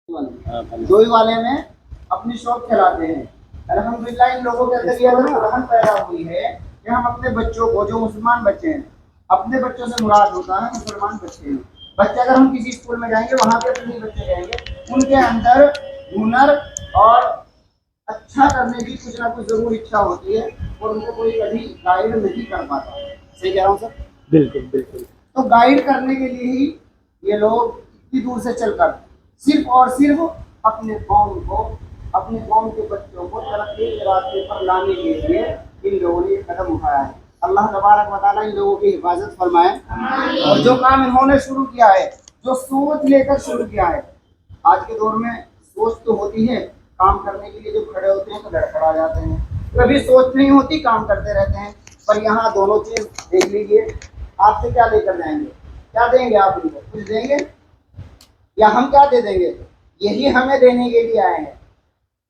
दो ही वाले में अपनी शॉप चलाते हैं। अल्हम्दुलिल्लाह इन लोगों के अंदर ये रहन पैदा हुई है कि हम अपने बच्चों को, जो मुसलमान बच्चे हैं, अपने बच्चों से मुराद होता है मुसलमान बच्चे हैं। बच्चे अगर हम किसी स्कूल में जाएंगे वहाँ पे अपने बच्चे जाएंगे, उनके अंदर हुनर और अच्छा करने की कुछ ना कुछ जरूर इच्छा होती है और उनको कोई कभी गाइड नहीं कर पाता। सही कह रहा हूँ सर? बिल्कुल बिल्कुल। तो गाइड करने के लिए ही ये लोग इतनी दूर से चलकर सिर्फ और सिर्फ अपने कौम को, अपने कौम के बच्चों को तरक्की के रास्ते पर लाने के लिए इन लोगों ने कदम उठाया है। अल्लाह तबारक व तआला इन लोगों की हिफाजत फरमाए। और जो काम इन्होंने शुरू किया है, जो सोच लेकर शुरू किया है, आज के दौर में सोच तो होती है, काम करने के लिए जो खड़े होते हैं तो लड़खड़ा जाते हैं, कभी सोच नहीं होती, काम करते रहते हैं। पर यहाँ दोनों चीज देख लीजिए, आपसे क्या लेकर जाएंगे, क्या देंगे आप इनको? कुछ देंगे या हम क्या दे देंगे? यही हमें देने के लिए आए हैं,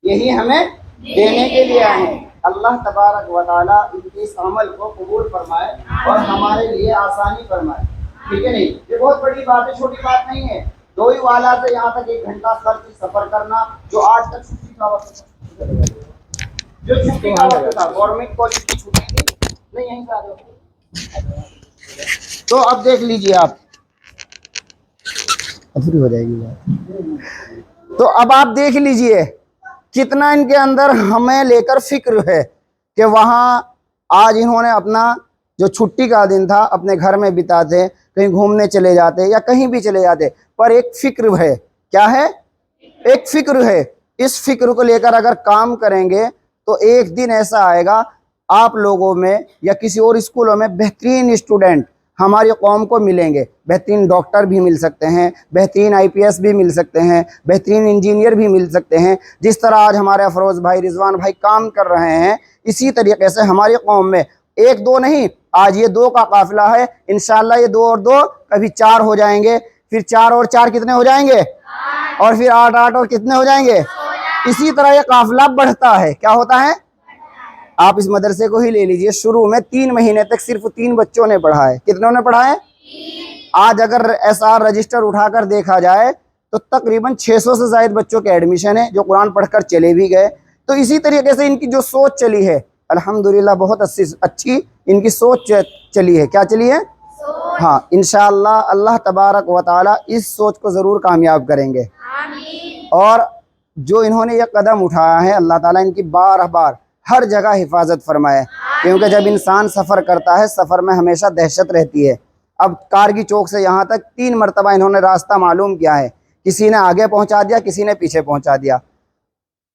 यही हमें देने के लिए आए हैं। अल्लाह तबारक व तआला इनके इस अमल को कबूल फरमाए और हमारे लिए आसानी फरमाए। ठीक है नहीं? ये बहुत बड़ी बात है, छोटी बात नहीं है। दो ही वाला से यहाँ तक 1 घंटा सफर करना, जो आज तक छुट्टी का वक्त था, जो छुट्टी का वक्त था, गवर्नमेंट कॉलेज की छुट्टी थी, नहीं यहीं से आ जाओ। तो अब देख लीजिए आप, अधूरी हो जाएगी बात। तो अब आप देख लीजिए कितना इनके अंदर हमें लेकर फिक्र है कि वहाँ आज इन्होंने अपना जो छुट्टी का दिन था अपने घर में बिताते, कहीं घूमने चले जाते या कहीं भी चले जाते, पर एक फिक्र है। क्या है? एक फिक्र है। इस फिक्र को लेकर अगर काम करेंगे तो एक दिन ऐसा आएगा आप लोगों में या किसी और स्कूलों में बेहतरीन स्टूडेंट हमारी कौम को मिलेंगे। बेहतरीन डॉक्टर भी मिल सकते हैं, बेहतरीन आईपीएस भी मिल सकते हैं, बेहतरीन इंजीनियर भी मिल सकते हैं। जिस तरह आज हमारे अफरोज़ भाई, रिजवान भाई काम कर रहे हैं, इसी तरीके से हमारी कौम में एक दो नहीं, आज ये 2 का काफिला है। इंशाल्लाह ये 2 और 2 कभी 4 हो जाएंगे, फिर 4 और 4 कितने हो जाएंगे, और फिर 8 8 और कितने हो जाएंगे। इसी तरह ये काफिला बढ़ता है। क्या होता है? आप इस मदरसे को ही ले लीजिए, शुरू में 3 महीने तक सिर्फ 3 बच्चों ने पढ़ा है। कितनों ने पढ़ा है? आज अगर एसआर रजिस्टर उठाकर देखा जाए तो तकरीबन 600 से ज्यादा बच्चों के एडमिशन है जो कुरान पढ़कर चले भी गए। तो इसी तरीके से इनकी जो सोच चली है अल्हम्दुलिल्लाह बहुत अच्छी इनकी सोच चली है। क्या चली है? हाँ, इंशाअल्लाह अल्लाह तबारक व तआला इस सोच को ज़रूर कामयाब करेंगे। और जो इन्होंने ये कदम उठाया है, अल्लाह ताला इनकी बार बार हर जगह हिफाजत फरमाए, क्योंकि जब इंसान सफ़र करता है, सफ़र में हमेशा दहशत रहती है। अब कारगी चौक से यहाँ तक 3 मरतबा इन्होंने रास्ता मालूम किया है, किसी ने आगे पहुँचा दिया, किसी ने पीछे पहुँचा दिया।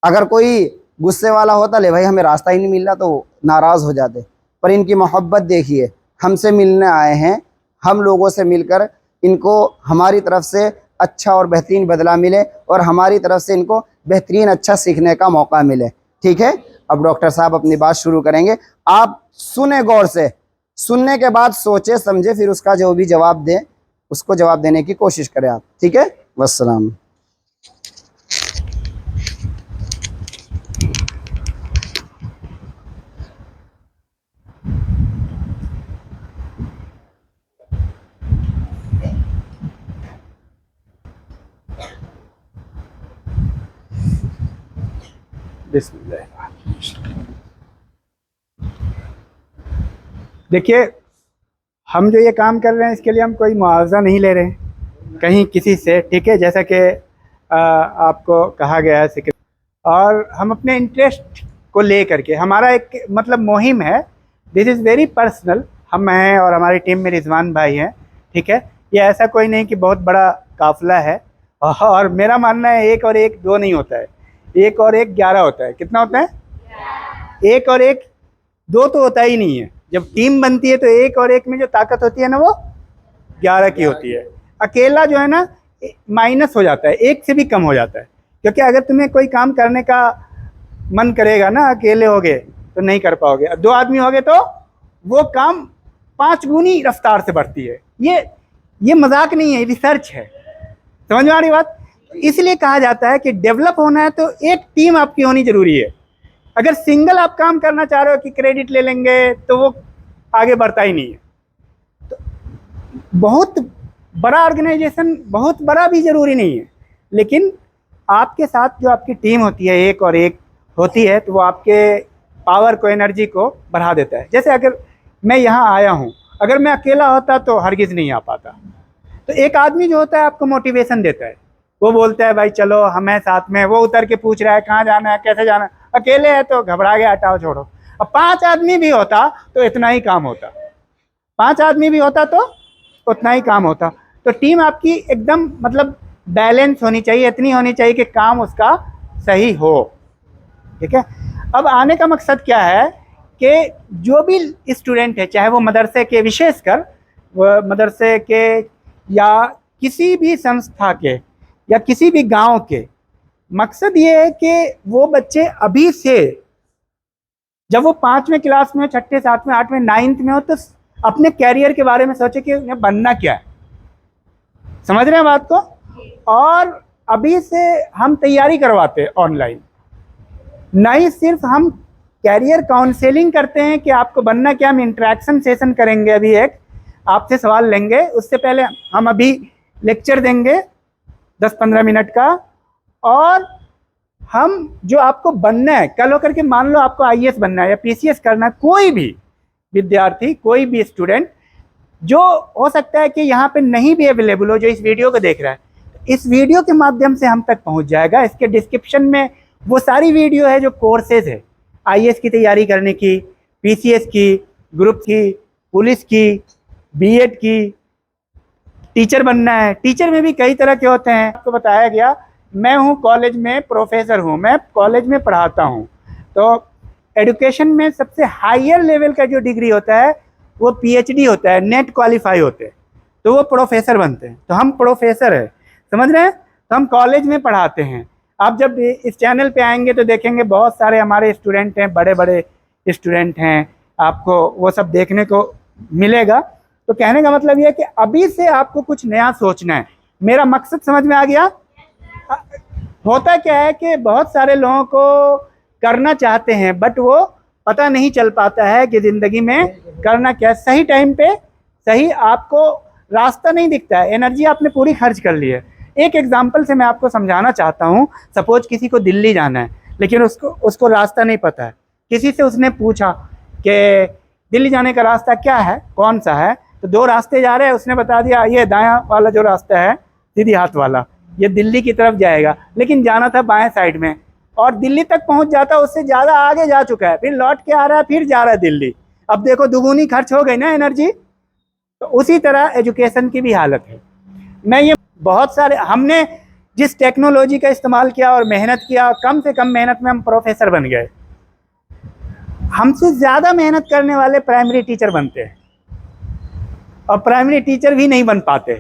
अगर कोई गुस्से वाला होता, ले भाई हमें रास्ता ही नहीं मिल रहा, तो नाराज़ हो जाते। पर इनकी मोहब्बत देखिए, हमसे मिलने आए हैं, हम लोगों से मिलकर इनको हमारी तरफ से अच्छा और बेहतरीन बदला मिले और हमारी तरफ से इनको बेहतरीन अच्छा सीखने का मौका मिले। ठीक है, अब डॉक्टर साहब अपनी बात शुरू करेंगे। आप सुने गौर से, सुनने के बाद सोचे समझे, फिर उसका जो भी जवाब दें उसको जवाब देने की कोशिश करें आप। ठीक है, वस्सलाम। देखिए, हम जो ये काम कर रहे हैं इसके लिए हम कोई मुआवजा नहीं ले रहे हैं कहीं किसी से। ठीक है, जैसा कि आपको कहा गया है और हम अपने इंटरेस्ट को ले करके, हमारा एक मतलब मुहिम है, दिस इज़ वेरी पर्सनल। हम हैं और हमारी टीम में रिजवान भाई हैं। ठीक है, ये ऐसा कोई नहीं कि बहुत बड़ा काफिला है। और मेरा मानना है 1 और 1 2 नहीं होता है, 1 और 1 11 होता है। कितना होता है? 1 और 1 2 तो होता ही नहीं है। जब टीम बनती है तो 1 और 1 में जो ताकत होती है ना, वो 11 की होती है। अकेला जो है ना माइनस हो जाता है, 1 से भी कम हो जाता है। क्योंकि अगर तुम्हें कोई काम करने का मन करेगा ना, अकेले होगे तो नहीं कर पाओगे। 2 आदमी होगे तो वो काम 5 गुनी रफ्तार से बढ़ती है। ये मजाक नहीं है, रिसर्च है। समझ में आ रही बात? इसलिए कहा जाता है कि डेवलप होना है तो एक टीम आपकी होनी जरूरी है। अगर सिंगल आप काम करना चाह रहे हो कि क्रेडिट ले लेंगे तो वो आगे बढ़ता ही नहीं है। तो बहुत बड़ा ऑर्गेनाइजेशन, बहुत बड़ा भी जरूरी नहीं है, लेकिन आपके साथ जो आपकी टीम होती है, एक और एक होती है, तो वो आपके पावर को, एनर्जी को बढ़ा देता है। जैसे अगर मैं यहाँ आया हूँ, अगर मैं अकेला होता तो हरगिज़ नहीं आ पाता। तो एक आदमी जो होता है आपको मोटिवेशन देता है, वो बोलता है भाई चलो हमें साथ में, वो उतर के पूछ रहा है कहाँ जाना है, कैसे जाना है। अकेले है तो घबरा गया, हटाओ छोड़ो। अब 5 आदमी भी होता तो इतना ही काम होता, 5 आदमी भी होता तो उतना ही काम होता। तो टीम आपकी एकदम मतलब बैलेंस होनी चाहिए, इतनी होनी चाहिए कि काम उसका सही हो। ठीक है, अब आने का मकसद क्या है कि जो भी स्टूडेंट है, चाहे वो मदरसे के, विशेषकर वो मदरसे के या किसी भी संस्था के या किसी भी गांव के, मकसद ये है कि वो बच्चे अभी से, जब वो 5वीं क्लास में, 6ठे, 7वें, 8वें, 9th में हो, तो अपने कैरियर के बारे में सोचे कि उन्हें बनना क्या है। समझ रहे हैं बात को? और अभी से हम तैयारी करवाते हैं ऑनलाइन, नहीं सिर्फ हम कैरियर काउंसलिंग करते हैं कि आपको बनना क्या। हम इंटरेक्शन सेशन करेंगे, अभी एक आपसे सवाल लेंगे, उससे पहले हम अभी लेक्चर देंगे 10-15 मिनट का। और हम जो आपको बनना है, कल होकर के मान लो आपको IAS बनना है या PCS करना है, कोई भी विद्यार्थी, कोई भी स्टूडेंट, जो हो सकता है कि यहाँ पे नहीं भी अवेलेबल हो, जो इस वीडियो को देख रहा है, इस वीडियो के माध्यम से हम तक पहुँच जाएगा। इसके डिस्क्रिप्शन में वो सारी वीडियो है जो कोर्सेज है IAS की तैयारी करने की, PCS की, ग्रुप की, पुलिस की, BEd की, टीचर बनना है। टीचर में भी कई तरह के होते हैं, आपको बताया गया। मैं हूँ कॉलेज में प्रोफेसर हूँ, मैं कॉलेज में पढ़ाता हूँ। तो एजुकेशन में सबसे हायर लेवल का जो डिग्री होता है वो PhD होता है, नेट क्वालिफाई होते हैं, तो वो प्रोफेसर बनते हैं। तो हम प्रोफेसर है, समझ रहे हैं? तो हम कॉलेज में पढ़ाते हैं। आप जब इस चैनल पे आएंगे तो देखेंगे बहुत सारे हमारे स्टूडेंट हैं, बड़े बड़े स्टूडेंट हैं, आपको वो सब देखने को मिलेगा। तो कहने का मतलब ये है कि अभी से आपको कुछ नया सोचना है। मेरा मकसद समझ में आ गया? होता क्या है कि बहुत सारे लोगों को करना चाहते हैं, बट वो पता नहीं चल पाता है कि ज़िंदगी में करना क्या है। सही टाइम पे सही आपको रास्ता नहीं दिखता है, एनर्जी आपने पूरी खर्च कर ली है। एक एग्जांपल से मैं आपको समझाना चाहता हूँ। सपोज किसी को दिल्ली जाना है, लेकिन उसको रास्ता नहीं पता है। किसी से उसने पूछा कि दिल्ली जाने का रास्ता क्या है, कौन सा है? तो 2 रास्ते जा रहे हैं, उसने बता दिया ये दायां वाला जो रास्ता है, सीधी हाथ वाला, ये दिल्ली की तरफ जाएगा, लेकिन जाना था बाएं साइड में, और दिल्ली तक पहुंच जाता, उससे ज़्यादा आगे जा चुका है, फिर लौट के आ रहा है, फिर जा रहा है दिल्ली। अब देखो दुगुनी खर्च हो गई ना एनर्जी। तो उसी तरह एजुकेशन की भी हालत है। मैं ये बहुत सारे, हमने जिस टेक्नोलॉजी का इस्तेमाल किया और मेहनत किया, कम से कम मेहनत में हम प्रोफेसर बन गए। हमसे ज़्यादा मेहनत करने वाले प्राइमरी टीचर बनते हैं, और प्राइमरी टीचर भी नहीं बन पाते।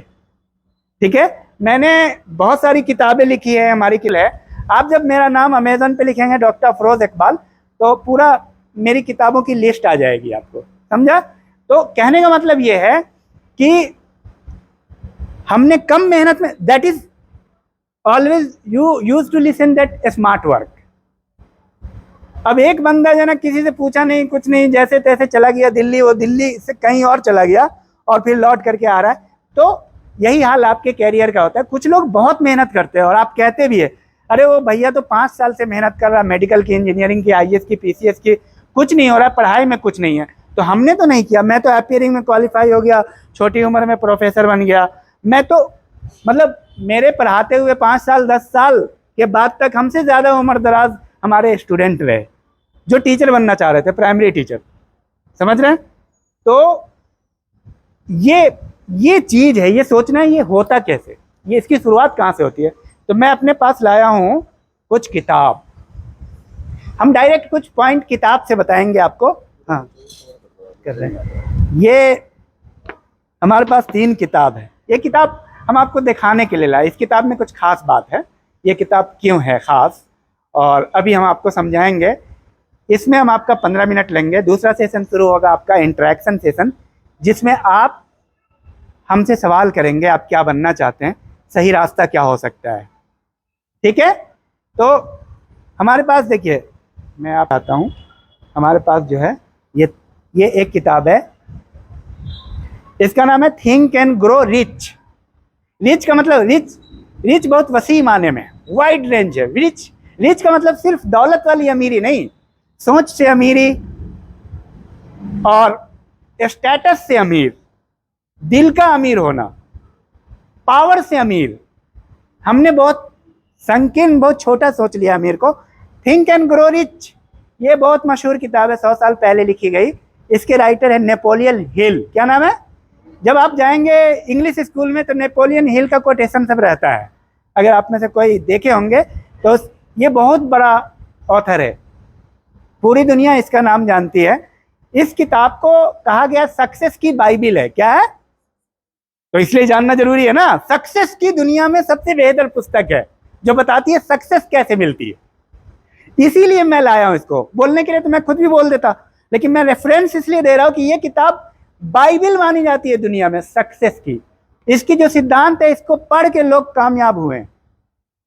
ठीक है, मैंने बहुत सारी किताबें लिखी है, हमारी किल है। आप जब मेरा नाम अमेज़न पे लिखेंगे डॉक्टर अफरोज़ इकबाल, तो पूरा मेरी किताबों की लिस्ट आ जाएगी आपको, समझा? तो कहने का मतलब ये है कि हमने कम मेहनत में, that is always you use to listen that smart work. अब एक बंदा जो ना, किसी से पूछा नहीं, कुछ नहीं, जैसे तैसे चला गया दिल्ली, वो दिल्ली से कहीं और चला गया और फिर लौट करके आ रहा है। तो यही हाल आपके कैरियर का होता है। कुछ लोग बहुत मेहनत करते हैं और आप कहते भी है, अरे वो भैया तो 5 साल से मेहनत कर रहा है, मेडिकल की, इंजीनियरिंग की, IAS की, PCS की, कुछ नहीं हो रहा है, पढ़ाई में कुछ नहीं है। तो हमने तो नहीं किया, मैं तो अपीयरिंग में क्वालिफाई हो गया, छोटी उम्र में प्रोफेसर बन गया। मैं तो मतलब मेरे पढ़ाते हुए 5 साल 10 साल के बाद तक हमसे ज़्यादा उम्र दराज हमारे स्टूडेंट रहे जो टीचर बनना चाह रहे थे, प्राइमरी टीचर। समझ रहे हैं? तो ये चीज़ है, ये सोचना है ये होता कैसे, ये इसकी शुरुआत कहाँ से होती है। तो मैं अपने पास लाया हूँ कुछ किताब, हम डायरेक्ट कुछ पॉइंट किताब से बताएंगे आपको। हाँ कर रहे हैं। ये हमारे पास 3 किताब है। ये किताब हम आपको दिखाने के लिए लाए। इस किताब में कुछ खास बात है, ये किताब क्यों है खास, और अभी हम आपको समझाएंगे। इसमें हम आपका 15 मिनट लेंगे। दूसरा सेशन शुरू होगा आपका इंटरेक्शन सेशन, जिसमें आप हमसे सवाल करेंगे, आप क्या बनना चाहते हैं, सही रास्ता क्या हो सकता है। ठीक है? तो हमारे पास देखिए, मैं आप आता हूँ, हमारे पास जो है ये एक किताब है, इसका नाम है think and grow rich. Rich का मतलब रिच रिच बहुत वसी माने में, वाइड रेंज है। रिच, रिच का मतलब सिर्फ दौलत वाली अमीरी नहीं, सोच से अमीरी और स्टेटस से अमीर, दिल का अमीर होना, पावर से अमीर। हमने बहुत संकीर्ण, बहुत छोटा सोच लिया अमीर को। थिंक एंड ग्रो रिच, ये बहुत मशहूर किताब है, 100 साल पहले लिखी गई। इसके राइटर है नेपोलियन हिल। क्या नाम है? जब आप जाएंगे इंग्लिश स्कूल में तो नेपोलियन हिल का कोटेशन सब रहता है, अगर आप में से कोई देखे होंगे तो। ये बहुत बड़ा ऑथर है, पूरी दुनिया इसका नाम जानती है। इस किताब को कहा गया सक्सेस की बाइबिल है। क्या है? तो इसलिए जानना जरूरी है ना। सक्सेस की दुनिया में सबसे बेहतर पुस्तक है जो बताती है सक्सेस कैसे मिलती है। इसीलिए मैं लाया हूं इसको। बोलने के लिए तो मैं खुद भी बोल देता, लेकिन मैं रेफरेंस इसलिए दे रहा हूं कि ये किताब बाइबिल मानी जाती है दुनिया में सक्सेस की। इसकी जो सिद्धांत है, इसको पढ़ के लोग कामयाब हुए हैं।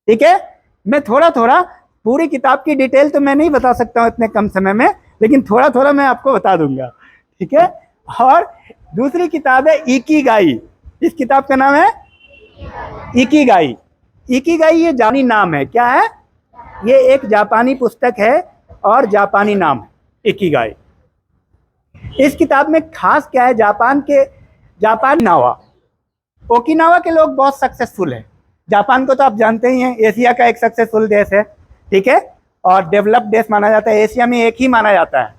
ठीक है, मैं थोड़ा थोड़ा, पूरी किताब की डिटेल तो मैं नहीं बता सकता हूं इतने कम समय में, लेकिन थोड़ा थोड़ा मैं आपको बता दूंगा। ठीक है। और दूसरी किताब है इकिगाई। इस किताब का नाम है इकिगाई। इकिगाई ये जापानी नाम है। क्या है? ये एक जापानी पुस्तक है और जापानी नाम है इकिगाई। इस किताब में खास क्या है? ओकिनावा, ओकिनावा के लोग बहुत सक्सेसफुल हैं। जापान को तो आप जानते ही हैं, एशिया का एक सक्सेसफुल देश है। ठीक है, और डेवलप्ड देश माना जाता है। एशिया में एक ही माना जाता है,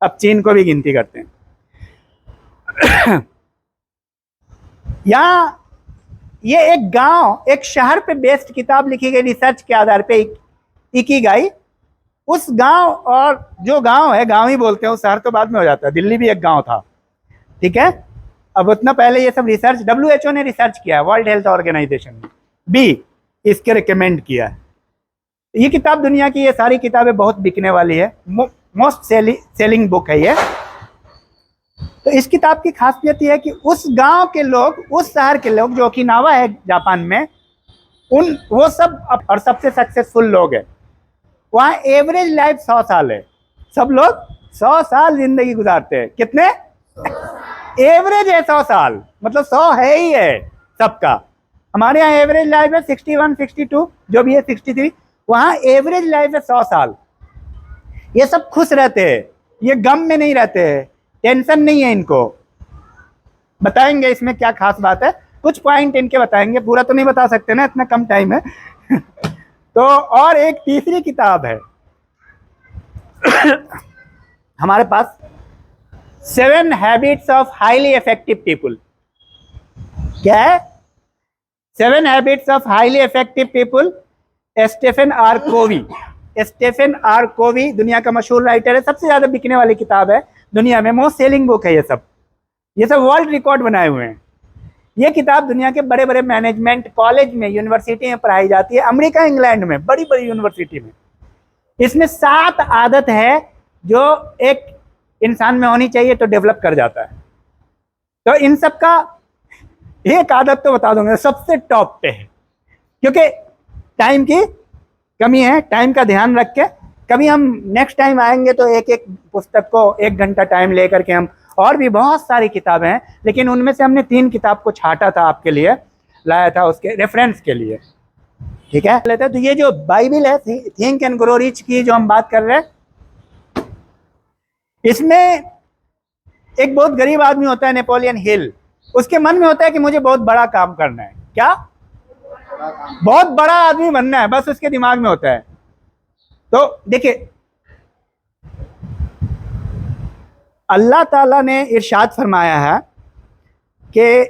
अब चीन को भी गिनती करते हैं। यहाँ ये एक गांव, एक शहर पे बेस्ड किताब लिखी गई रिसर्च के आधार पे, इकिगाई। उस गांव, और जो गांव है, गांव ही बोलते हैं, उस शहर तो बाद में हो जाता है। दिल्ली भी एक गांव था। ठीक है, अब उतना पहले ये सब रिसर्च WHO ने रिसर्च किया है, वर्ल्ड हेल्थ ऑर्गेनाइजेशन ने भी इसके रिकमेंड किया है। ये किताब, दुनिया की ये सारी किताबें बहुत बिकने वाली है, मोस्ट सेलिंग बुक है ये। तो इस किताब की खासियत यह है कि उस गांव के लोग, उस शहर के लोग, जो ओकिनावा है जापान में, वो सब और सबसे सक्सेसफुल लोग हैं। वहाँ एवरेज लाइफ 100 साल है। सब लोग 100 साल जिंदगी गुजारते हैं। कितने? एवरेज है 100 साल, मतलब 100 है ही है सबका। हमारे यहाँ एवरेज लाइफ है 61, 62, जो भी है 63। वहाँ एवरेज लाइफ है 100 साल। ये सब खुश रहते हैं, ये गम में नहीं रहते हैं, टेंशन नहीं है इनको। बताएंगे इसमें क्या खास बात है, कुछ पॉइंट इनके बताएंगे, पूरा तो नहीं बता सकते ना, इतना कम टाइम है। तो और एक तीसरी किताब है हमारे पास, 7 habits of highly effective people. क्या है? 7 habits of highly effective people, Stephen R Covey. Stephen R Covey दुनिया का मशहूर राइटर है, सबसे ज्यादा बिकने वाली किताब है दुनिया में, मोस्ट सेलिंग बुक है। ये सब वर्ल्ड रिकॉर्ड बनाए हुए हैं। ये किताब दुनिया के बड़े बड़े मैनेजमेंट कॉलेज में, यूनिवर्सिटी में पढ़ाई जाती है, अमेरिका, इंग्लैंड में, बड़ी बड़ी यूनिवर्सिटी में। इसमें 7 आदत है जो एक इंसान में होनी चाहिए तो डेवलप कर जाता है। तो इन सब का एक आदत तो बता दूंगा, सबसे टॉप पे है, क्योंकि टाइम की कमी है, टाइम का ध्यान रख के कभी हम नेक्स्ट टाइम आएंगे तो एक एक पुस्तक को 1 घंटा टाइम लेकर के हम, और भी बहुत सारी किताबें हैं, लेकिन उनमें से हमने 3 किताब को छांटा था, आपके लिए लाया था, उसके रेफरेंस के लिए। ठीक है, लेते हैं। तो ये जो बाइबिल है, थिंक एंड ग्रो रिच की जो हम बात कर रहे हैं, इसमें एक बहुत गरीब आदमी होता है, नेपोलियन हिल। उसके मन में होता है कि मुझे बहुत बड़ा काम करना है। क्या? बहुत बड़ा आदमी बनना है, बस उसके दिमाग में होता है। तो देखिए, अल्लाह ताला ने इरशाद फरमाया है कि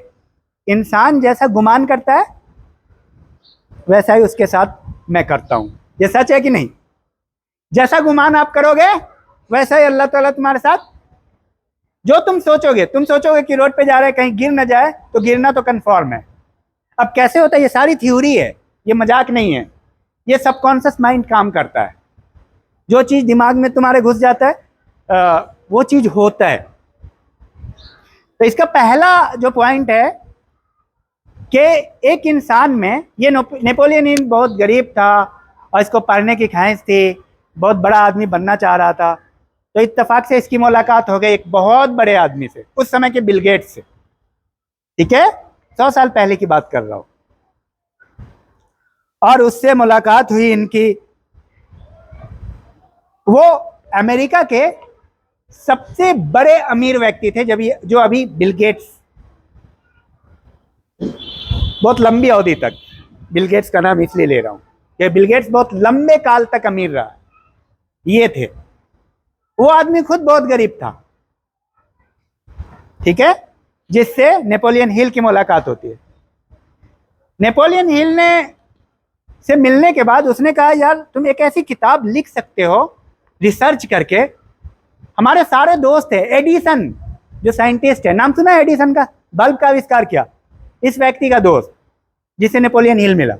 इंसान जैसा गुमान करता है वैसा ही उसके साथ मैं करता हूं। ये सच है कि नहीं? जैसा गुमान आप करोगे वैसा ही अल्लाह ताला तुम्हारे साथ, जो तुम सोचोगे कि रोड पे जा रहे हैं कहीं गिर ना जाए, तो गिरना तो कन्फर्म है। अब कैसे होता है? ये सारी थ्योरी है, ये मजाक नहीं है। ये सबकॉन्शियस माइंड काम करता है। जो चीज़ दिमाग में तुम्हारे घुस जाता है वो चीज़ होता है। तो इसका पहला जो पॉइंट है कि एक इंसान में, ये नेपोलियन हिल बहुत गरीब था और इसको पढ़ने की ख्वाहिश थी, बहुत बड़ा आदमी बनना चाह रहा था। तो इत्तेफाक से इसकी मुलाकात हो गई एक बहुत बड़े आदमी से, उस समय के बिल गेट्स से। ठीक है, 100 साल पहले की बात कर रहा हूँ। और उससे मुलाकात हुई इनकी। वो अमेरिका के सबसे बड़े अमीर व्यक्ति थे जो अभी बिल गेट्स, बहुत लंबी अवधि तक, बिल गेट्स का नाम इसलिए ले रहा हूं कि बिल गेट्स बहुत लंबे काल तक अमीर रहा, ये थे। वो आदमी खुद बहुत गरीब था, ठीक है, जिससे नेपोलियन हिल की मुलाकात होती है। नेपोलियन हिल ने से मिलने के बाद उसने कहा, यार तुम एक ऐसी किताब लिख सकते हो रिसर्च करके। हमारे सारे दोस्त है, एडिसन जो साइंटिस्ट है, नाम सुना है एडिसन का, बल्ब का आविष्कार किया, इस व्यक्ति का दोस्त जिसे नेपोलियन हिल मिला।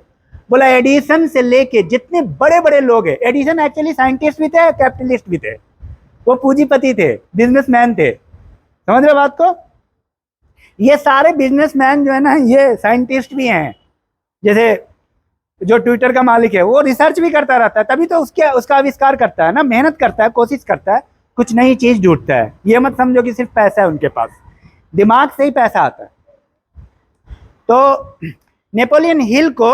बोला एडिसन से लेके जितने बड़े बड़े लोग हैं, एडिसन एक्चुअली साइंटिस्ट भी थे, कैपिटलिस्ट भी थे, वो पूंजीपति थे, बिजनेसमैन थे, समझ रहे बात को। ये सारे बिजनेसमैन जो है ना, ये साइंटिस्ट भी हैं। जैसे जो ट्विटर का मालिक है, वो रिसर्च भी करता रहता है, तभी तो उसका आविष्कार करता है ना, मेहनत करता है, कोशिश करता है, कुछ नई चीज ढूंढता है। ये मत समझो कि सिर्फ पैसा है उनके पास, दिमाग से ही पैसा आता है। तो नेपोलियन हिल को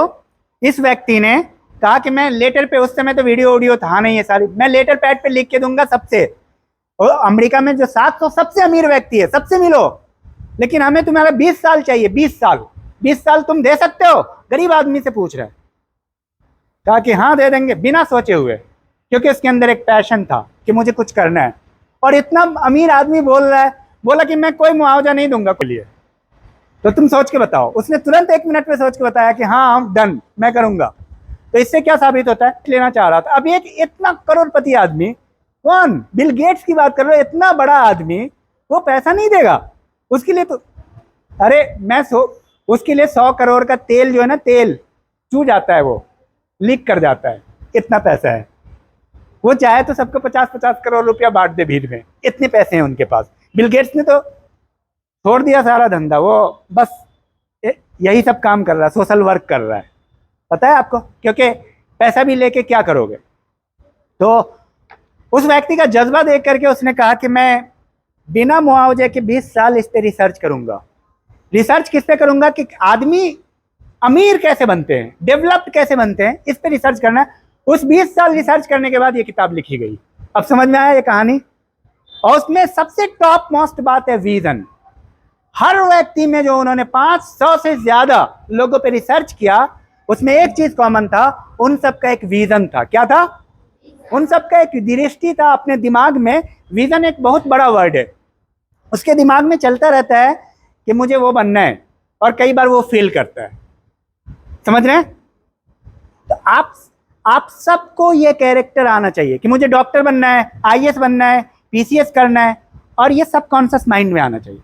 इस व्यक्ति ने कहा कि मैं लेटर पे, उस समय तो वीडियो था नहीं, ये सारी मैं लेटर पैड पे लिख के दूंगा सबसे, और अमेरिका में जो 700 सबसे अमीर व्यक्ति है, सबसे मिलो, लेकिन हमें तुम्हारा 20 साल चाहिए, 20 साल तुम दे सकते हो? गरीब आदमी से पूछ रहा है। कहा कि हाँ दे देंगे, बिना सोचे हुए, क्योंकि उसके अंदर एक पैशन था कि मुझे कुछ करना है। और इतना अमीर आदमी बोल रहा है, बोला कि मैं कोई मुआवजा नहीं दूंगा के लिए। तो तुम सोच के बताओ, उसने तुरंत 1 मिनट में सोच के बताया कि हाँ डन, मैं करूंगा। तो इससे क्या साबित होता है, लेना चाह रहा था। अब एक इतना करोड़पति आदमी, कौन, बिल गेट्स की बात कर रहे हो, इतना बड़ा आदमी, वो पैसा नहीं देगा उसके लिए? तो अरे उसके लिए 100 करोड़ का तेल जो है ना, तेल चू जाता है, वो लीक कर जाता है, इतना पैसा है। वो चाहे तो सबको 50-50 करोड़ रुपया बांट दे भीड़ में, इतने पैसे हैं उनके पास। बिल गेट्स ने तो छोड़ दिया सारा धंधा, वो बस यही सब काम कर रहा है, सोशल वर्क कर रहा है, पता है आपको, क्योंकि पैसा भी लेके क्या करोगे। तो उस व्यक्ति का जज्बा देख करके उसने कहा कि मैं बिना मुआवजे के 20 साल इस पे रिसर्च करूंगा। रिसर्च किस पे करूंगा कि आदमी अमीर कैसे बनते हैं, डेवलप्ड कैसे बनते हैं, इस पे रिसर्च करना है। उस 20 साल रिसर्च करने के बाद ये किताब लिखी गई। अब समझ में आया ये कहानी। और उसमें सबसे टॉप मोस्ट बात है विजन। हर व्यक्ति में जो उन्होंने 500 से ज्यादा लोगों पे रिसर्च किया, उसमें एक चीज कॉमन था, उन सबका एक विजन था। क्या था? उन सबका एक दृष्टि था अपने दिमाग में। विजन एक बहुत बड़ा वर्ड है, उसके दिमाग में चलता रहता है कि मुझे वो बनना है, और कई बार वो फेल करता है, समझ रहे हैं। तो आप सबको ये कैरेक्टर आना चाहिए कि मुझे डॉक्टर बनना है, आईएएस बनना है, पीसीएस करना है, और ये सबकॉन्शियस माइंड में आना चाहिए,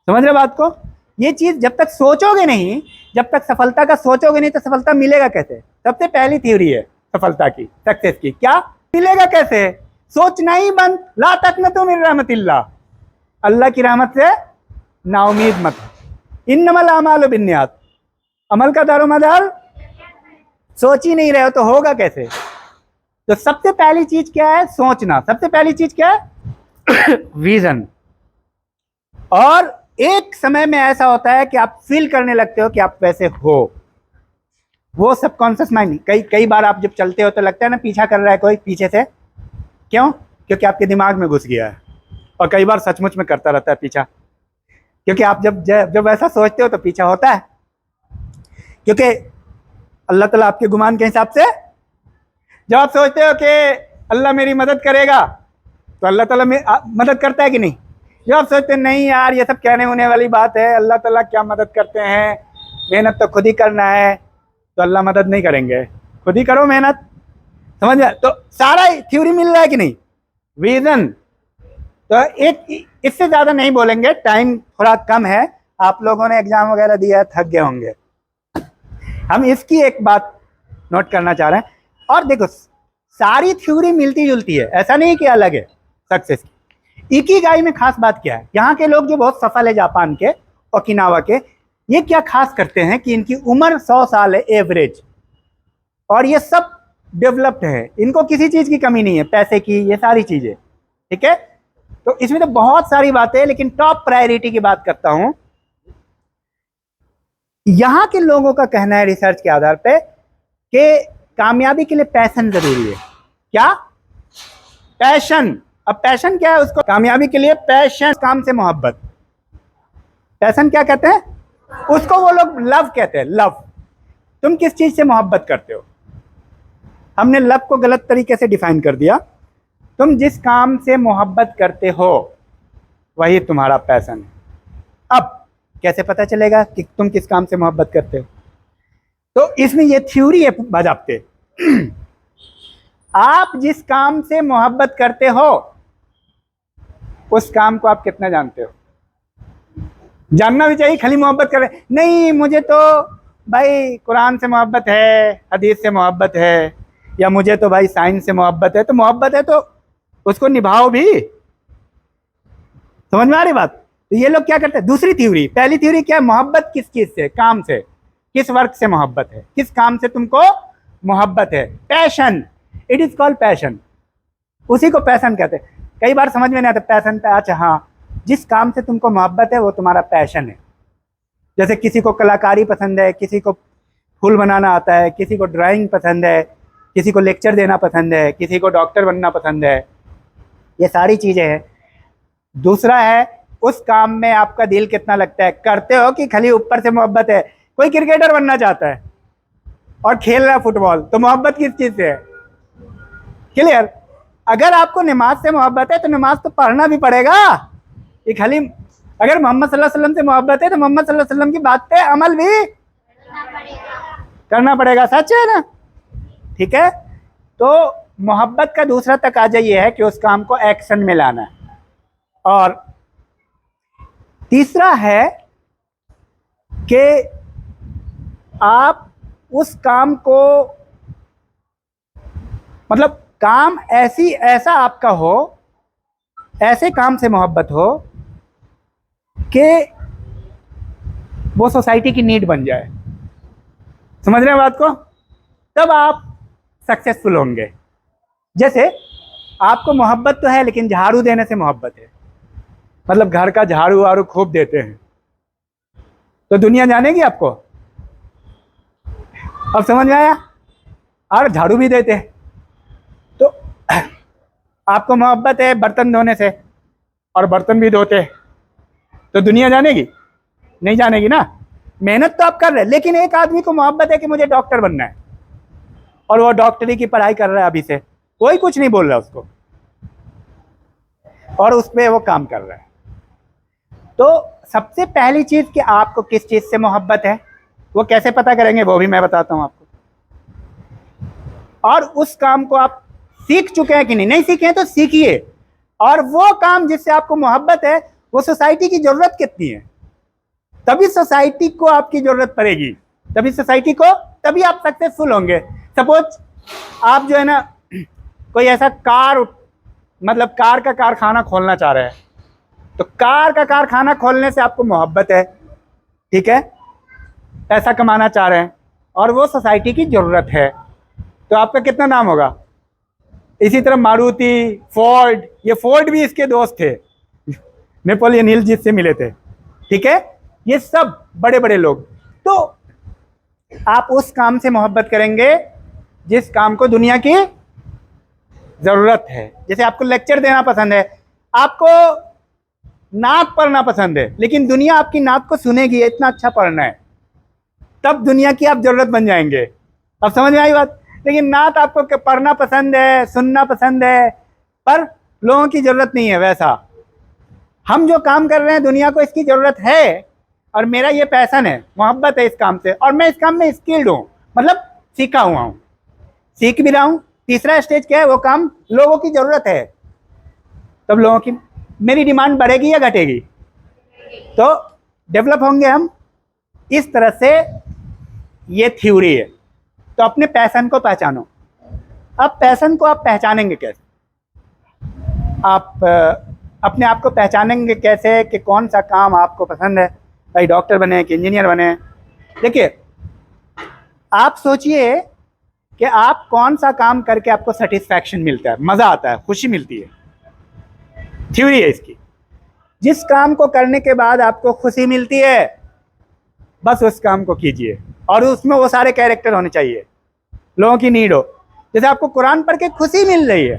समझ रहे बात को। ये चीज जब तक सोचोगे नहीं, जब तक सफलता का सोचोगे नहीं, तो सफलता मिलेगा कैसे? सबसे पहली थ्योरी है सफलता की, सक्सेस की, क्या मिलेगा कैसे? सोचना ही बंद। ला तकनतु मिन रहमतिल्लाह, अल्लाह की रहमत से नाउमीद मत। इन्नमल अमालु बिन्नियात, अमल का दारोमदार सोच ही नहीं रहे हो तो होगा कैसे? तो सबसे पहली चीज क्या है? सोचना। सबसे पहली चीज क्या है? विजन। और एक समय में ऐसा होता है कि आप फील करने लगते हो कि आप वैसे हो, वो सबकॉन्शियस माइंड। कई बार आप जब चलते हो तो लगता है ना पीछा कर रहा है कोई पीछे से, क्यों? क्योंकि आपके दिमाग में घुस गया है। और कई बार सचमुच में करता रहता है पीछा, क्योंकि आप जब ऐसा सोचते हो तो पीछा होता है, क्योंकि अल्लाह ताला आपके गुमान के हिसाब से, जब आप सोचते हो कि अल्लाह मेरी मदद करेगा, तो अल्लाह ताला मदद करता है कि नहीं? जब आप सोचते हैं नहीं यार ये सब कहने होने वाली बात है, अल्लाह ताला क्या मदद करते हैं, मेहनत तो खुद ही करना है, तो अल्लाह मदद नहीं करेंगे, खुद ही करो मेहनत, समझ गया। तो सारा थ्योरी मिल रहा है कि नहीं? विजन। तो एक इससे ज़्यादा नहीं बोलेंगे, टाइम थोड़ा कम है, आप लोगों ने एग्जाम वगैरह दिया है, थक गए होंगे। हम इसकी एक बात नोट करना चाह रहे हैं। और देखो सारी थ्योरी मिलती जुलती है, ऐसा नहीं कि अलग है सक्सेस की। इकिगाई में खास बात क्या है? यहाँ के लोग जो बहुत सफल है जापान के, ओकिनावा के, ये क्या खास करते हैं कि इनकी उम्र 100 साल है एवरेज, और ये सब डेवलप्ड है, इनको किसी चीज की कमी नहीं है, पैसे की, ये सारी चीजें, ठीक है। तो इसमें तो बहुत सारी बातें हैं, लेकिन टॉप प्रायोरिटी की बात करता हूं। यहाँ के लोगों का कहना है रिसर्च के आधार पे कि कामयाबी के लिए पैशन जरूरी है। क्या? पैशन। अब पैशन क्या है? उसको कामयाबी के लिए पैशन, काम से मोहब्बत। पैशन क्या कहते हैं उसको? वो लोग लव कहते हैं। लव। तुम किस चीज से मोहब्बत करते हो? हमने लव को गलत तरीके से डिफाइन कर दिया। तुम जिस काम से मोहब्बत करते हो वही तुम्हारा पैशन है। अब कैसे पता चलेगा कि तुम किस काम से मोहब्बत करते हो? तो इसमें ये थ्योरी है बाज़ाब्ते। आप जिस काम से मोहब्बत करते हो उस काम को आप कितना जानते हो? जानना भी चाहिए। खाली मोहब्बत कर रहे नहीं, मुझे तो भाई कुरान से मोहब्बत है, हदीस से मोहब्बत है, या मुझे तो भाई साइंस से मोहब्बत है। तो मोहब्बत है तो उसको निभाओ भी। समझ में आ रही बात? तो ये लोग क्या करते हैं? दूसरी थ्योरी। पहली थ्योरी क्या है? मोहब्बत किस चीज से? काम से। किस वर्क से मोहब्बत है? किस काम से तुमको मोहब्बत है? Passion. It is called passion. उसी को पैशन कहते हैं। कई बार समझ में नहीं आता पैशन पे। अच्छा हाँ, जिस काम से तुमको मोहब्बत है वो तुम्हारा पैशन है। जैसे किसी को कलाकारी पसंद है, किसी को फूल बनाना आता है, किसी को ड्राइंग पसंद है, किसी को लेक्चर देना पसंद है, किसी को डॉक्टर बनना पसंद है। ये सारी चीज़ें हैं। दूसरा है उस काम में आपका दिल कितना लगता है। करते हो कि खाली ऊपर से मोहब्बत है? कोई क्रिकेटर बनना चाहता है और खेल रहा है फुटबॉल, तो मोहब्बत किस चीज़ से है? क्लियर? अगर आपको नमाज से मोहब्बत है तो नमाज तो पढ़ना भी पड़ेगा। ये खाली अगर मोहम्मद सल्लल्लाहु अलैहि वसल्लम से मोहब्बत है तो मोहम्मद सल्लल्लाहु अलैहि वसल्लम की बात पे अमल भी करना पड़ेगा। सच है ना? ठीक है। तो मोहब्बत का दूसरा तकाजा ये है कि उस काम को एक्शन में लाना है। और तीसरा है कि आप उस काम को, मतलब काम ऐसा आपका हो, ऐसे काम से मोहब्बत हो कि वो सोसाइटी की नीड बन जाए। समझ रहे हैं बात को? तब आप सक्सेसफुल होंगे। जैसे आपको मोहब्बत तो है लेकिन झाड़ू देने से मोहब्बत है, मतलब घर का झाड़ू वाड़ू खूब देते हैं, तो दुनिया जानेगी आपको। अब समझ में आया? और झाड़ू भी देते हैं तो आपको मोहब्बत है बर्तन धोने से और बर्तन भी धोते हैं, तो दुनिया जानेगी? नहीं जानेगी ना। मेहनत तो आप कर रहे हैं। लेकिन एक आदमी को मोहब्बत है कि मुझे डॉक्टर बनना है और वो डॉक्टरी की पढ़ाई कर रहा है अभी से, कोई कुछ नहीं बोल रहा उसको, और उस पर वो काम कर रहा है। तो सबसे पहली चीज़ कि आपको किस चीज़ से मोहब्बत है, वो कैसे पता करेंगे वो भी मैं बताता हूँ आपको। और उस काम को आप सीख चुके हैं कि नहीं? नहीं सीखे हैं तो सीखिए। और वो काम जिससे आपको मोहब्बत है वो सोसाइटी की ज़रूरत कितनी है, तभी सोसाइटी को आपकी ज़रूरत पड़ेगी, तभी सोसाइटी को, तभी आप सक्सेसफुल होंगे। सपोज आप जो है ना कोई ऐसा मतलब कार का कारखाना खोलना चाह रहे हैं, तो कार का कारखाना खोलने से आपको मोहब्बत है, ठीक है, पैसा कमाना चाह रहे हैं और वो सोसाइटी की ज़रूरत है, तो आपका कितना नाम होगा। इसी तरह मारुति, फोर्ड, ये फोर्ड भी इसके दोस्त थे, नेपोलियन हिल जिससे मिले थे, ठीक है, ये सब बड़े बड़े लोग। तो आप उस काम से मोहब्बत करेंगे जिस काम को दुनिया की ज़रूरत है। जैसे आपको लेक्चर देना पसंद है, आपको नात पढ़ना पसंद है, लेकिन दुनिया आपकी नात को सुनेगी, इतना अच्छा पढ़ना है, तब दुनिया की आप ज़रूरत बन जाएंगे। अब समझ में आई बात? लेकिन नात आपको पढ़ना पसंद है, सुनना पसंद है, पर लोगों की ज़रूरत नहीं है। वैसा हम जो काम कर रहे हैं दुनिया को इसकी ज़रूरत है, और मेरा ये पैशन है, मोहब्बत है इस काम से, और मैं इस काम में स्किल्ड हूँ, मतलब सीखा हुआ हूँ, सीख भी रहा हूँ। तीसरा स्टेज क्या है? वो काम लोगों की ज़रूरत है, तब लोगों की, मेरी डिमांड बढ़ेगी या घटेगी? तो डेवलप होंगे हम। इस तरह से ये थ्योरी है। तो अपने पैशन को पहचानो। अब पैशन को आप पहचानेंगे कैसे? आप अपने आप को पहचानेंगे कैसे कि कौन सा काम आपको पसंद है? भाई डॉक्टर बने कि इंजीनियर बने? देखिए, आप सोचिए कि आप कौन सा काम करके आपको सेटिस्फैक्शन मिलता है, मज़ा आता है, खुशी मिलती है। थ्योरी है इसकी। जिस काम को करने के बाद आपको खुशी मिलती है, बस उस काम को कीजिए, और उसमें वो सारे कैरेक्टर होने चाहिए। लोगों की नीड हो। जैसे आपको कुरान पढ़ के खुशी मिल रही है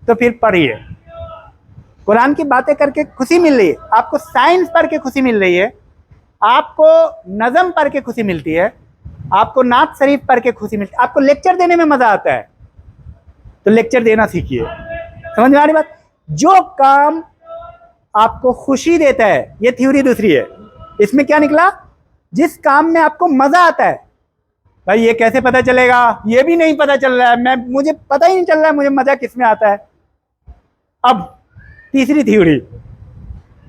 तो फिर पढ़िए, कुरान की बातें करके खुशी मिल रही है, आपको साइंस पढ़ के खुशी मिल रही है, आपको नज़म पढ़ के खुशी मिलती है, आपको नात शरीफ पढ़ के खुशी मिलती है, आपको लेक्चर देने में मज़ा आता है तो लेक्चर देना सीखिए। समझ में आ रही बात? जो काम आपको खुशी देता है, ये थ्योरी दूसरी है। इसमें क्या निकला? जिस काम में आपको मज़ा आता है। भाई ये कैसे पता चलेगा? ये भी नहीं पता चल रहा है, मुझे पता ही नहीं चल रहा है मुझे मज़ा किस में आता है। अब तीसरी थ्योरी,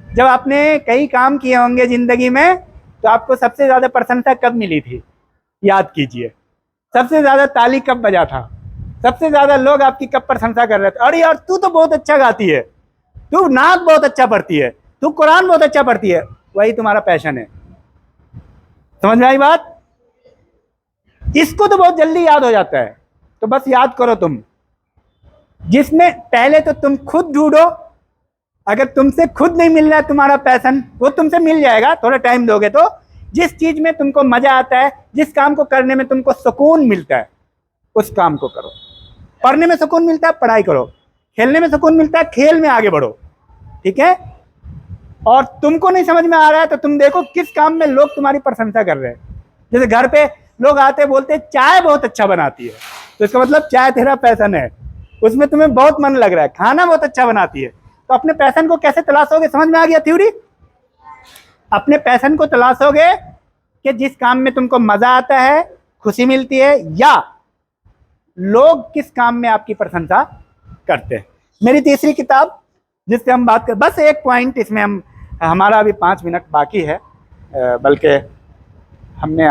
जब आपने कई काम किए होंगे जिंदगी में तो आपको सबसे ज्यादा प्रशंसा कब मिली थी? याद कीजिए। सबसे ज्यादा ताली कब बजा था? सबसे ज्यादा लोग आपकी कब प्रशंसा कर रहे थे? अरे यार तू तो बहुत अच्छा गाती है, तू नात बहुत अच्छा पढ़ती है, तू कुरान बहुत अच्छा पढ़ती है। वही तुम्हारा पैशन है। समझ में आई बात? इसको तो बहुत जल्दी याद हो जाता है, तो बस याद करो तुम, जिसमें पहले तो तुम खुद ढूंढो। अगर तुमसे खुद नहीं मिल रहा है तुम्हारा पैशन, वो तुमसे मिल जाएगा, थोड़ा टाइम दोगे तो। जिस चीज में तुमको मजा आता है, जिस काम को करने में तुमको सुकून मिलता है, उस काम को करो। पढ़ने में सुकून मिलता है, पढ़ाई करो। खेलने में सुकून मिलता है, खेल में आगे बढ़ो। ठीक है? और तुमको नहीं समझ में आ रहा है तो तुम देखो किस काम में लोग तुम्हारी प्रशंसा कर रहे हैं। जैसे घर पे लोग आते बोलते चाय बहुत अच्छा बनाती है, तो इसका मतलब चाय तेरा पैशन है, उसमें तुम्हें बहुत मन लग रहा है। खाना बहुत अच्छा बनाती है, तो अपने पैशन को कैसे तलाशोगे? समझ में आ गया थ्योरी? अपने पैशन को तलाशोगे कि जिस काम में तुमको मजा आता है, खुशी मिलती है, या लोग किस काम में आपकी प्रशंसा करते हैं। मेरी तीसरी किताब जिससे हम बात कर, बस एक पॉइंट इसमें हमारा अभी 5 मिनट बाकी है, बल्कि हमने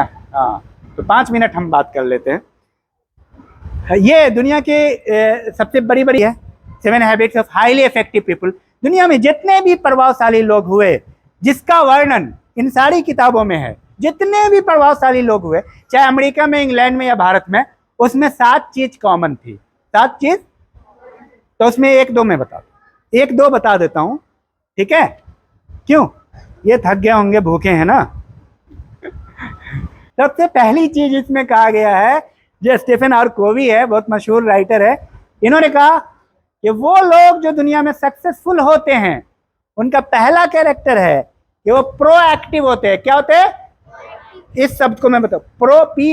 तो 5 मिनट हम बात कर लेते हैं। ये दुनिया की सबसे बड़ी है 7 habits of highly effective people. दुनिया में जितने भी प्रभावशाली लोग हुए, जिसका वर्णन इन सारी किताबों में है, जितने भी प्रभावशाली लोग हुए, चाहे अमेरिका में, इंग्लैंड में या भारत में, उसमें 7 चीज कॉमन थी। 7 चीज, तो उसमें 1-2 मैं बता दूं, 1-2 बता देता हूं। ठीक है? क्यों? ये थक गए होंगे, भूखे हैं ना। सबसे पहली चीज इसमें कहा गया है, जो स्टीफन आर कोवी है, बहुत मशहूर राइटर है, इन्होंने कहा कि वो लोग जो दुनिया में सक्सेसफुल होते हैं, उनका पहला कैरेक्टर है कि वो प्रोएक्टिव होते हैं। क्या होते हैं? इस शब्द को मैं बताऊं, PROACTIV,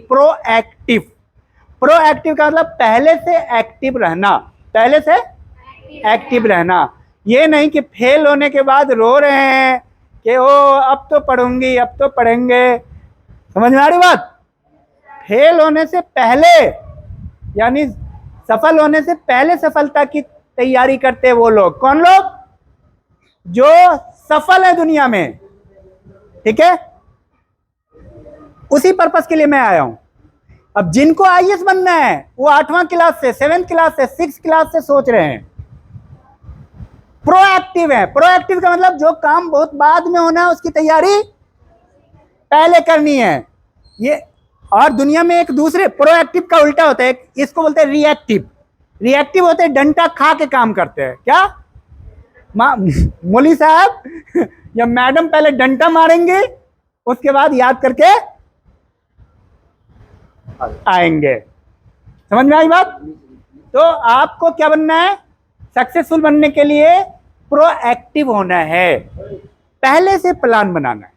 प्रोएक्टिव। प्रोएक्टिव का मतलब पहले से एक्टिव रहना, पहले से एक्टिव रहना। ये नहीं कि फेल होने के बाद रो रहे हैं कि ओ अब तो पढ़ूंगी, अब तो पढ़ेंगे। समझ में आ रही बात? फेल होने से पहले, यानी सफल होने से पहले सफलता की तैयारी करते हैं वो लोग। कौन लोग? जो सफल है दुनिया में। ठीक है? उसी पर्पस के लिए मैं आया हूं। अब जिनको आईएएस बनना है, वो 8वां क्लास से, 7th क्लास से, 6th क्लास से सोच रहे हैं, प्रोएक्टिव है। प्रोएक्टिव का मतलब जो काम बहुत बाद में होना है, उसकी तैयारी पहले करनी है। ये, और दुनिया में एक दूसरे प्रोएक्टिव का उल्टा होता है, इसको बोलते हैं रिएक्टिव। रिएक्टिव होते हैं डंडा खा के काम करते हैं। क्या? मौली साहब या मैडम पहले डंडा मारेंगे, उसके बाद याद करके आएंगे। समझ में आई बात? तो आपको क्या बनना है? सक्सेसफुल बनने के लिए प्रोएक्टिव होना है, पहले से प्लान बनाना है।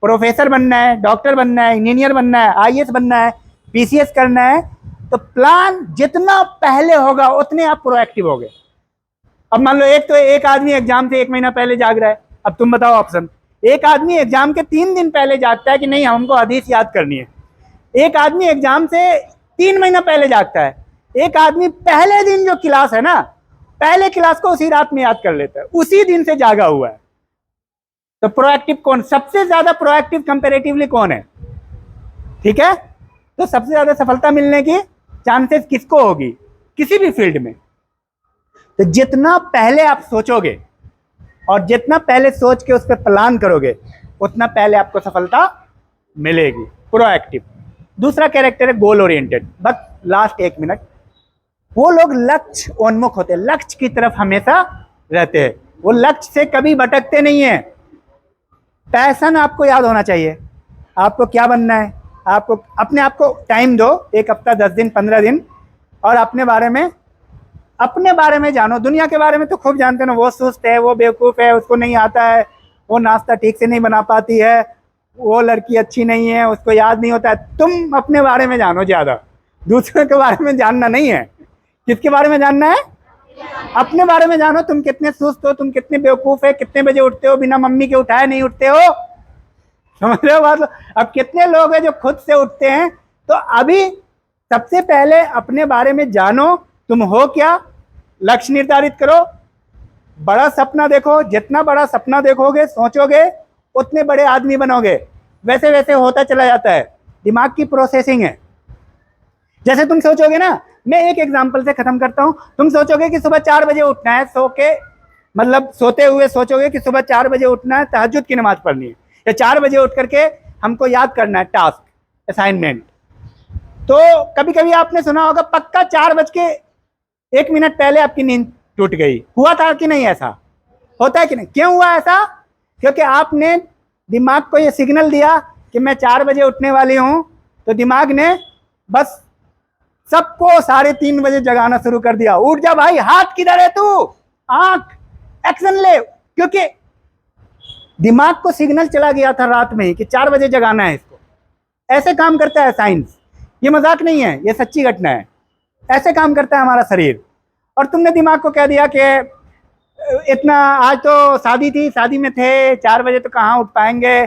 प्रोफेसर बनना है, डॉक्टर बनना है, इंजीनियर बनना है, आईएएस बनना है, पीसीएस करना है, तो प्लान जितना पहले होगा उतने आप प्रोएक्टिव हो गए। अब मान लो एक आदमी एग्जाम से 1 महीना पहले जाग रहा है। अब तुम बताओ ऑप्शन। एक आदमी एग्जाम के 3 दिन पहले जागता है कि नहीं हमको हदीस याद करनी है। एक आदमी एग्जाम से 3 महीना पहले जागता है। एक आदमी पहले दिन जो क्लास है ना, पहले क्लास को उसी रात में याद कर लेता है, उसी दिन से जागा हुआ है। तो प्रोएक्टिव कौन? सबसे ज्यादा प्रोएक्टिव कंपैरेटिवली कौन है? ठीक है? तो सबसे ज्यादा सफलता मिलने की चांसेस किसको होगी? किसी भी फील्ड में। तो जितना पहले आप सोचोगे और जितना पहले सोच के उस पर प्लान करोगे, उतना पहले आपको सफलता मिलेगी। प्रोएक्टिव। दूसरा कैरेक्टर है गोल ओरिएंटेड। बस लास्ट 1 मिनट। वो लोग लक्ष्य उन्मुख होते हैं, लक्ष्य की तरफ हमेशा रहते हैं, वो लक्ष्य से कभी भटकते नहीं है। पैशन आपको याद होना चाहिए, आपको क्या बनना है, आपको अपने आप को टाइम दो, 1 हफ्ता, 10 दिन, 15 दिन, और अपने बारे में जानो। दुनिया के बारे में तो खूब जानते हो, वो सुस्त है, वो बेवकूफ़ है, उसको नहीं आता है, वो नाश्ता ठीक से नहीं बना पाती है, वो लड़की अच्छी नहीं है, उसको याद नहीं होता है। तुम अपने बारे में जानो ज़्यादा, दूसरों के बारे में जानना नहीं है। किसके बारे में जानना है? अपने बारे में जानो। तुम कितने सुस्त हो, तुम कितने बेवकूफ़ है, कितने बजे उठते हो, बिना मम्मी के उठाए नहीं उठते हो, समझ रहे हो बात? अब कितने लोग हैं जो खुद से उठते हैं? तो अभी सबसे पहले अपने बारे में जानो, तुम हो क्या, लक्ष्य निर्धारित करो, बड़ा सपना देखो। जितना बड़ा सपना देखोगे, सोचोगे, उतने बड़े आदमी बनोगे। वैसे वैसे होता चला जाता है, दिमाग की प्रोसेसिंग है। जैसे तुम सोचोगे ना, मैं एक एग्जांपल से खत्म करता हूं। तुम सोचोगे कि सुबह 4 बजे उठना है, सो के मतलब सोते हुए सोचोगे कि सुबह 4 बजे उठना है, तहज्जुद की नमाज पढ़नी है, या 4 बजे उठ करके हमको याद करना है टास्क, असाइनमेंट। तो कभी कभी आपने सुना होगा, पक्का 4:01 पहले आपकी नींद टूट गई। हुआ था कि नहीं? ऐसा होता है कि नहीं? क्यों हुआ ऐसा? क्योंकि आपने दिमाग को ये सिग्नल दिया कि मैं 4 बजे उठने वाली हूं, तो दिमाग ने बस सबको 3:30 बजे जगाना शुरू कर दिया। उठ जा भाई, हाथ किधर है तू, आंख, एक्शन ले। क्योंकि दिमाग को सिग्नल चला गया था रात में ही कि 4 बजे जगाना है इसको। ऐसे काम करता है साइंस, ये मजाक नहीं है, ये सच्ची घटना है। ऐसे काम करता है हमारा शरीर। और तुमने दिमाग को कह दिया कि इतना, आज तो शादी थी, शादी में थे, 4 बजे तो कहाँ उठ पाएंगे,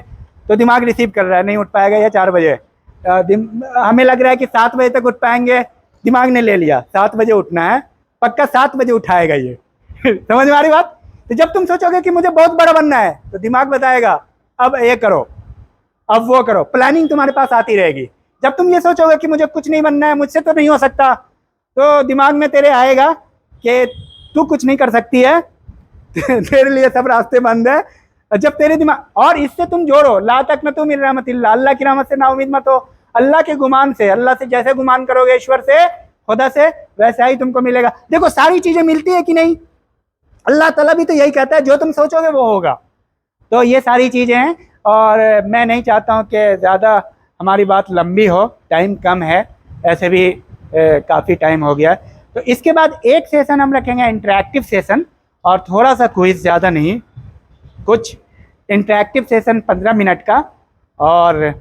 तो दिमाग रिसीव कर रहा है नहीं उठ पाएगा या 4 बजे। हमें लग रहा है कि 7 बजे तक उठ पाएंगे, दिमाग ने ले लिया 7 बजे उठना है, पक्का 7 बजे उठाएगा ये। समझ में आ रही बात? तो जब तुम सोचोगे कि मुझे बहुत बड़ा बनना है, तो दिमाग बताएगा अब ये करो, अब वो करो, प्लानिंग तुम्हारे पास आती रहेगी। जब तुम ये सोचोगे कि मुझे कुछ नहीं बनना है, मुझसे तो नहीं हो सकता, तो दिमाग में तेरे आएगा कि तू कुछ नहीं कर सकती है, तेरे लिए सब रास्ते बंद है। जब तेरे दिमाग, और इससे तुम जोड़ो, ला तक न तुम रहमतिल्लाह, अल्लाह की रहमत से ना उम्मीद मत हो। अल्लाह के गुमान से, अल्लाह से जैसे गुमान करोगे, ईश्वर से, खुदा से, वैसा ही तुमको मिलेगा। देखो सारी चीजें मिलती है कि नहीं? अल्लाह ताला भी तो यही कहता है, जो तुम सोचोगे वो होगा। तो ये सारी चीजें हैं, और मैं नहीं चाहता हूँ कि ज़्यादा हमारी बात लंबी हो, टाइम कम है, ऐसे भी काफ़ी टाइम हो गया है। तो इसके बाद एक सेशन हम रखेंगे इंटरेक्टिव सेशन, और थोड़ा सा क्विज, ज़्यादा नहीं, कुछ इंटरेक्टिव सेशन 15 मिनट का, और